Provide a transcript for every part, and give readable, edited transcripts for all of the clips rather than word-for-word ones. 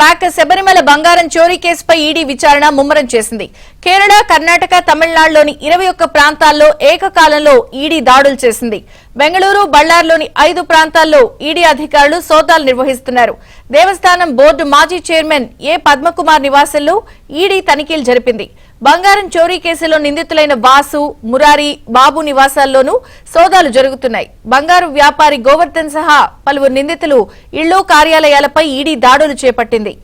Back Sabarimala బంగారం చోరీ కేసుపై ఈడీ విచారణ ముమ్మరం చేసింది. కేరళ, కర్ణాటక, తమిళనాడులోని 21 ప్రాంతాల్లో ఏకకాలంలో ఈడీ దాడులు చేసింది. బెంగళూరు, బళ్లారిలోని 5 ప్రాంతాల్లో ఈడీ అధికారులు సోదాలు నిర్వహిస్తున్నారు. దేవస్థానం బోర్డు మాజీ చైర్మన్ ఏ పద్మకుమార్ నివాసంలో ఈడీ తనిఖీలు జరిపింది. బంగారం చోరీ కేసులో నిందితులైన వాసు, మురారి, బాబు నివాసాల్లోనూ సోదాలు జరుగుతున్నాయి. బంగారు వ్యాపారి గోవర్ధన్ సహా పలువురు నిందితులు ఇళ్లు, కార్యాలయాలపై ఈడీ దాడులు చేపట్టింది.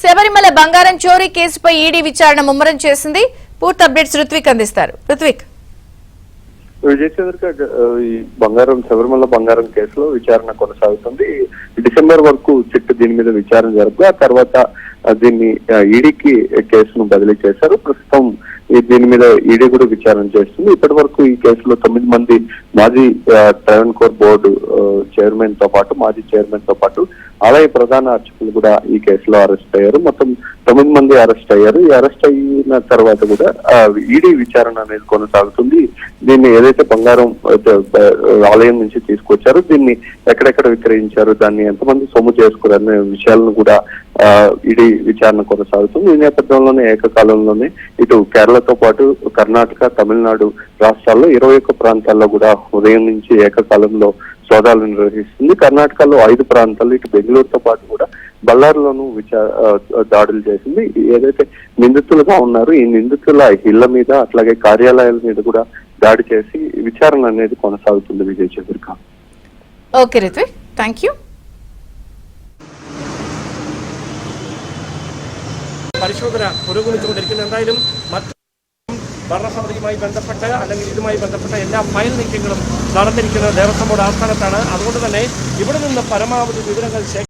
శబరిమల బంగారం చోరీ కేసుపై ఈడీ విచారణ ముమ్మరం చేసింది. పూర్తి అప్డేట్స్ రుత్విక్ అందిస్తారు. రుత్విక్, విజయచంద్ర ఈ శబరిమల బంగారం కేసులో విచారణ కొనసాగుతుంది. డిసెంబర్ వరకు సిట్ దీని మీద విచారణ జరుపుగా ఆ తర్వాత దీన్ని ఈడీకి కేసును బదిలీ చేశారు. ప్రస్తుతం దీని మీద ఈడీ కూడా విచారణ చేస్తుంది. ఇప్పటి వరకు ఈ కేసులో 9 మంది మాజీ ట్రావెన్కోర్ బోర్డు చైర్మన్ తో పాటు మాజీ చైర్మన్ తో పాటు ఆలయ ప్రధాన అర్చకులు కూడా ఈ కేసులో అరెస్ట్ అయ్యారు. మొత్తం 9 మంది అరెస్ట్ అయ్యారు. ఈ అరెస్ట్ అయిన తర్వాత కూడా ఈడీ విచారణ అనేది కొనసాగుతుంది. దీన్ని ఏదైతే బంగారం ఆలయం నుంచి తీసుకొచ్చారో దీన్ని ఎక్కడెక్కడ విక్రయించారు, దాన్ని ఎంతమంది సొమ్ము చేసుకున్నారు అనే విషయాలను కూడా ఈడీ విచారణ కొనసాగుతుంది. ఈ నేపథ్యంలోనే ఏకకాలంలోనే ఇటు కేరళతో పాటు కర్ణాటక, తమిళనాడు రాష్ట్రాల్లో 21 ప్రాంతాల్లో కూడా ఉదయం నుంచి ఏకకాలంలో సోదాలు నిర్వహిస్తుంది. కర్ణాటకలో 5 ప్రాంతాల్లో, ఇటు బెంగళూరుతో పాటు కూడా బళ్ళారిలోనూ దాడులు చేసింది. ఏదైతే నిందితులుగా ఉన్నారు ఈ నిందితుల ఇళ్ల మీద అట్లాగే కార్యాలయాల మీద కూడా దాడి చేసి విచారణ అనేది కొనసాగుతుంది. Vijay Chandrika. Okay Ritvik, thank you. പരിശോധന പുരോഗമിച്ചുകൊണ്ടിരിക്കുന്ന എന്തായാലും ഭരണസമിതിയുമായി ബന്ധപ്പെട്ട അല്ലെങ്കിൽ ഇതുമായി ബന്ധപ്പെട്ട എല്ലാ ഫയൽ നീക്കങ്ങളും നടന്നിരിക്കുന്നത് ദേവസ്വം ബോർഡ് ആസ്ഥാനത്താണ്. അതുകൊണ്ട് തന്നെ ഇവിടെ നിന്ന് പരമാവധി വിവരങ്ങൾ